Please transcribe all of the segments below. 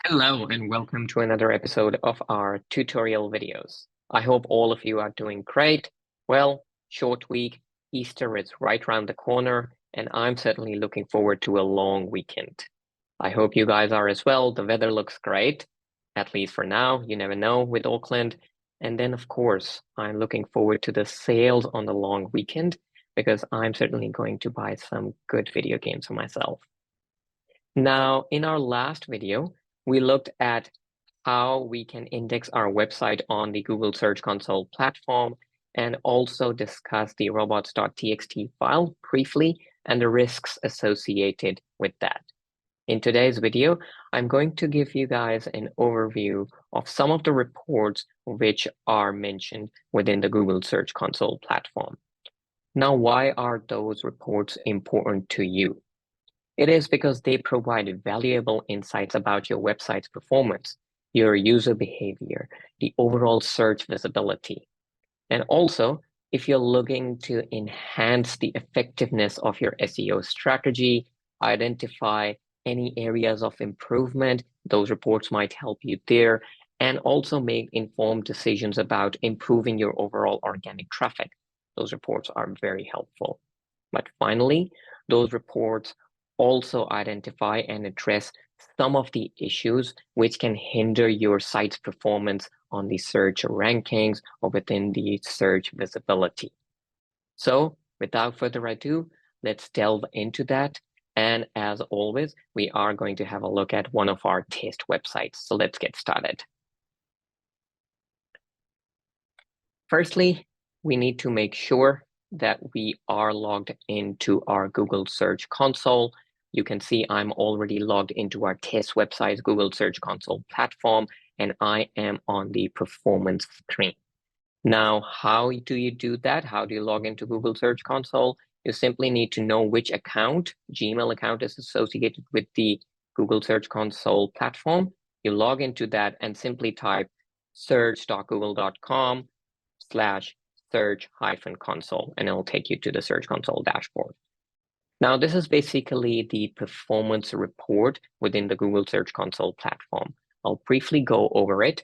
Hello and welcome to another episode of our tutorial videos. I hope all of you are doing great. Well, short week, Easter is right around the corner, and I'm certainly looking forward to a long weekend. I hope you guys are as well. The weather looks great, at least for now. You never know with Auckland. And then, of course, I'm looking forward to the sales on the long weekend because I'm certainly going to buy some good video games for myself. Now, in our last video, we looked at how we can index our website on the Google Search Console platform and also discuss the robots.txt file briefly and the risks associated with that. In today's video, I'm going to give you guys an overview of some of the reports which are mentioned within the Google Search Console platform. Now, why are those reports important to you? It is because they provide valuable insights about your website's performance, your user behavior, the overall search visibility. And also, if you're looking to enhance the effectiveness of your SEO strategy, identify any areas of improvement, those reports might help you there, and also make informed decisions about improving your overall organic traffic. Those reports are very helpful. But finally, those reports also identify and address some of the issues which can hinder your site's performance on the search rankings or within the search visibility. So without further ado, let's delve into that. And as always, we are going to have a look at one of our test websites. So let's get started. Firstly, we need to make sure that we are logged into our Google Search Console. You can see I'm already logged into our test website's Google Search Console platform, and I am on the performance screen. Now, how do you do that? How do you log into Google Search Console? You simply need to know which account, Gmail account, is associated with the Google Search Console platform. You log into that and simply type search.google.com/search-console, and it'll take you to the Search Console dashboard. Now, this is basically the performance report within the Google Search Console platform. I'll briefly go over it.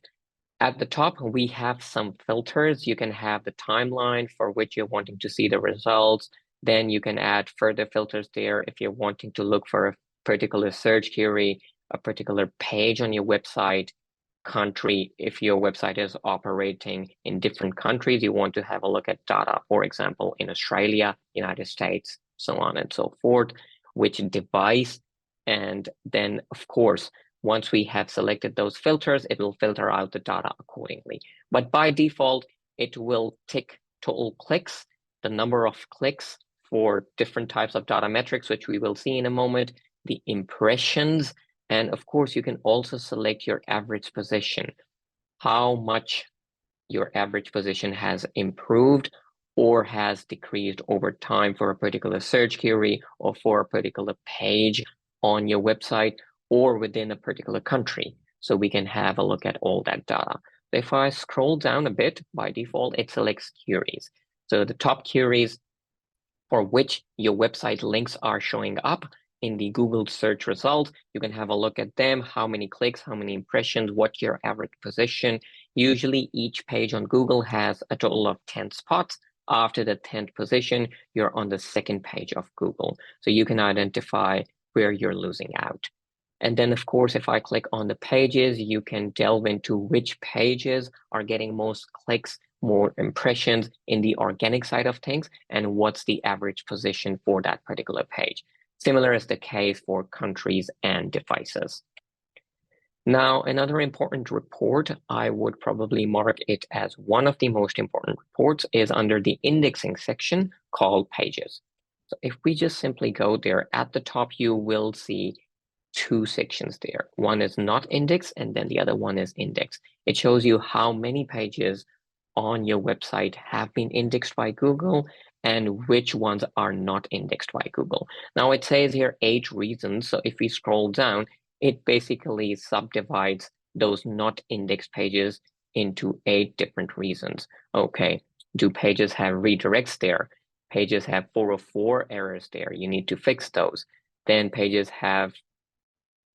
At the top, we have some filters. You can have the timeline for which you're wanting to see the results. Then you can add further filters there if you're wanting to look for a particular search query, a particular page on your website, country. If your website is operating in different countries, you want to have a look at data, for example, in Australia, United States, so on and so forth, which device. And then, of course, once we have selected those filters, it will filter out the data accordingly. But by default, it will tick total clicks, the number of clicks for different types of data metrics, which we will see in a moment, the impressions, and of course, you can also select your average position, how much your average position has improved or has decreased over time for a particular search query or for a particular page on your website or within a particular country. So we can have a look at all that data. If I scroll down a bit, by default, it selects queries. So the top queries for which your website links are showing up in the Google search results, you can have a look at them, how many clicks, how many impressions, what your average position. Usually each page on Google has a total of 10 spots. After the 10th position, you're on the second page of Google. So you can identify where you're losing out. And then, of course, if I click on the pages, you can delve into which pages are getting most clicks, more impressions in the organic side of things, and what's the average position for that particular page. Similar is the case for countries and devices. Now, another important report, I would probably mark it as one of the most important reports, is under the indexing section called Pages. So if we just simply go there, at the top, you will see two sections there. One is not indexed, and then the other one is indexed. It shows you how many pages on your website have been indexed by Google and which ones are not indexed by Google. Now it says here 8 reasons. So if we scroll down, it basically subdivides those not indexed pages into 8 different reasons. Okay, do pages have redirects there? Pages have 404 errors there. You need to fix those. Then pages have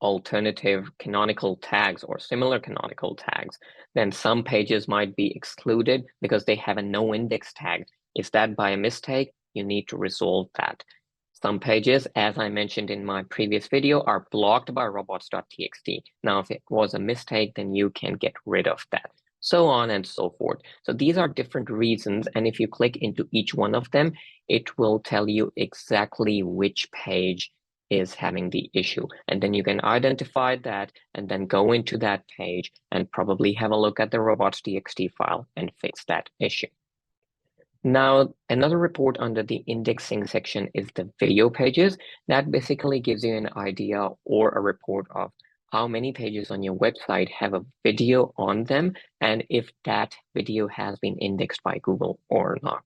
alternative canonical tags or similar canonical tags, then some pages might be excluded because they have a no index tag. Is that by a mistake? You need to resolve that. Some pages, as I mentioned in my previous video, are blocked by robots.txt. Now, if it was a mistake, then you can get rid of that, so on and so forth. So these are different reasons, and if you click into each one of them, it will tell you exactly which page is having the issue. And then you can identify that and then go into that page and probably have a look at the robots.txt file and fix that issue. Now, another report under the indexing section is the video pages. That basically gives you an idea or a report of how many pages on your website have a video on them and if that video has been indexed by Google or not.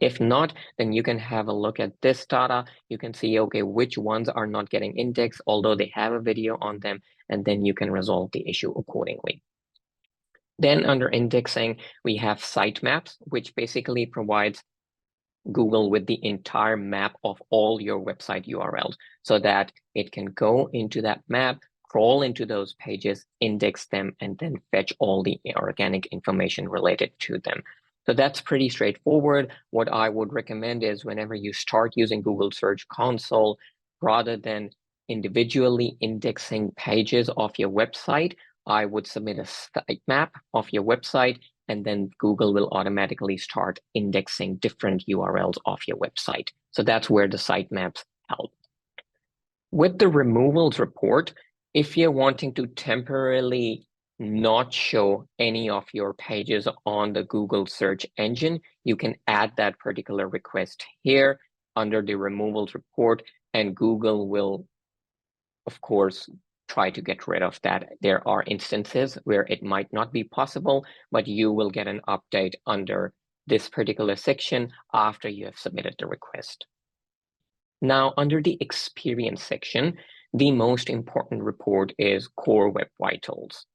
If not, then you can have a look at this data. You can see, okay, which ones are not getting indexed, although they have a video on them, and then you can resolve the issue accordingly. Then under indexing, we have sitemaps, which basically provides Google with the entire map of all your website URLs so that it can go into that map, crawl into those pages, index them, and then fetch all the organic information related to them. So that's pretty straightforward. What I would recommend is whenever you start using Google Search Console, rather than individually indexing pages of your website, I would submit a sitemap of your website, and then Google will automatically start indexing different URLs of your website. So that's where the sitemaps help. With the removals report, if you're wanting to temporarily not show any of your pages on the Google search engine, you can add that particular request here under the removals report, and Google will, of course, try to get rid of that. There are instances where it might not be possible, but you will get an update under this particular section after you have submitted the request. Now, under the experience section, the most important report is Core Web Vitals.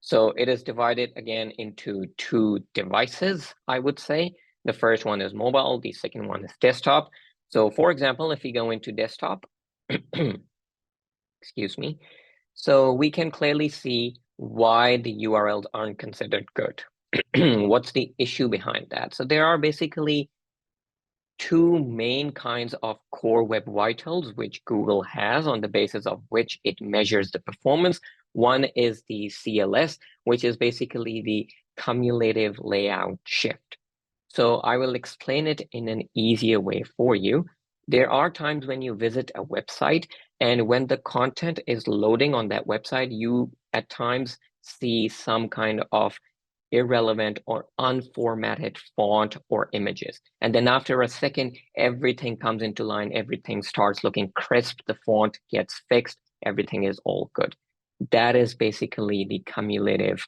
So it is divided again into two devices, I would say. The first one is mobile, the second one is desktop. So for example, if you go into desktop, excuse me, so we can clearly see why the URLs aren't considered good. What's the issue behind that? So there are basically two main kinds of core web vitals which Google has, on the basis of which it measures the performance. One is the CLS, which is basically the cumulative layout shift. So I will explain it in an easier way for you. There are times when you visit a website, and when the content is loading on that website, you at times see some kind of irrelevant or unformatted font or images. And then after a second, everything comes into line, everything starts looking crisp, the font gets fixed, everything is all good. That is basically the cumulative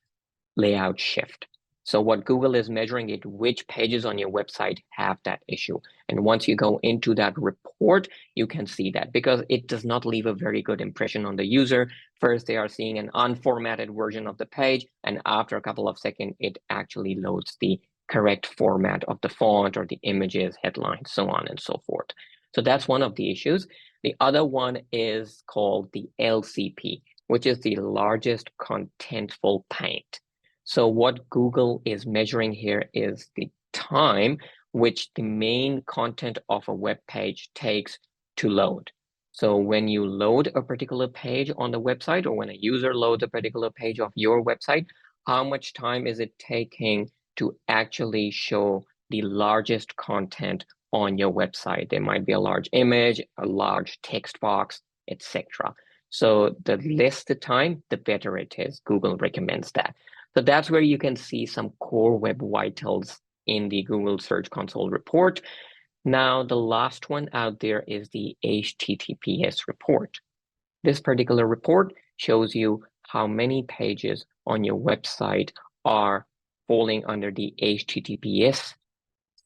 layout shift. So what Google is measuring is which pages on your website have that issue. And once you go into that report, you can see that, because it does not leave a very good impression on the user. First, they are seeing an unformatted version of the page, and after a couple of seconds, it actually loads the correct format of the font or the images, headlines, so on and so forth. So that's one of the issues. The other one is called the LCP, which is the largest contentful paint. So what Google is measuring here is the time which the main content of a web page takes to load. So when you load a particular page on the website, or when a user loads a particular page of your website, how much time is it taking to actually show the largest content on your website? There might be a large image, a large text box, etc. So the less the time, the better it is. Google recommends that. So that's where you can see some core web vitals in the Google Search Console report. Now, the last one out there is the HTTPS report. This particular report shows you how many pages on your website are falling under the HTTPS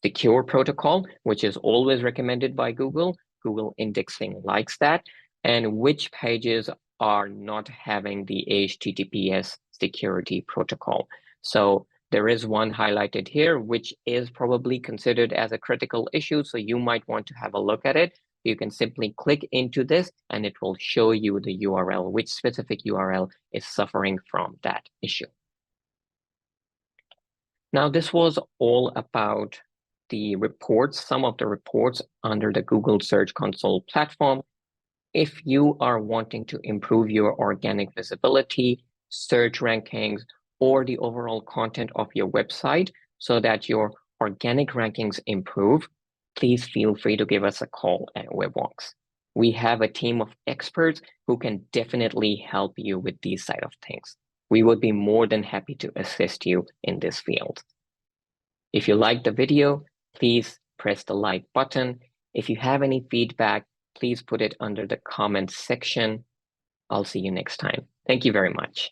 secure protocol, which is always recommended by Google. Google indexing likes that. And which pages are not having the HTTPS security protocol. So there is one highlighted here, which is probably considered as a critical issue. So you might want to have a look at it. You can simply click into this and it will show you the URL, which specific URL is suffering from that issue. Now, this was all about the reports, some of the reports under the Google Search Console platform. If you are wanting to improve your organic visibility, search rankings, or the overall content of your website so that your organic rankings improve, please feel free to give us a call at Wonks. We have a team of experts who can definitely help you with these side of things. We would be more than happy to assist you in this field. If you liked the video, please press the like button. If you have any feedback, please put it under the comments section. I'll see you next time. Thank you very much.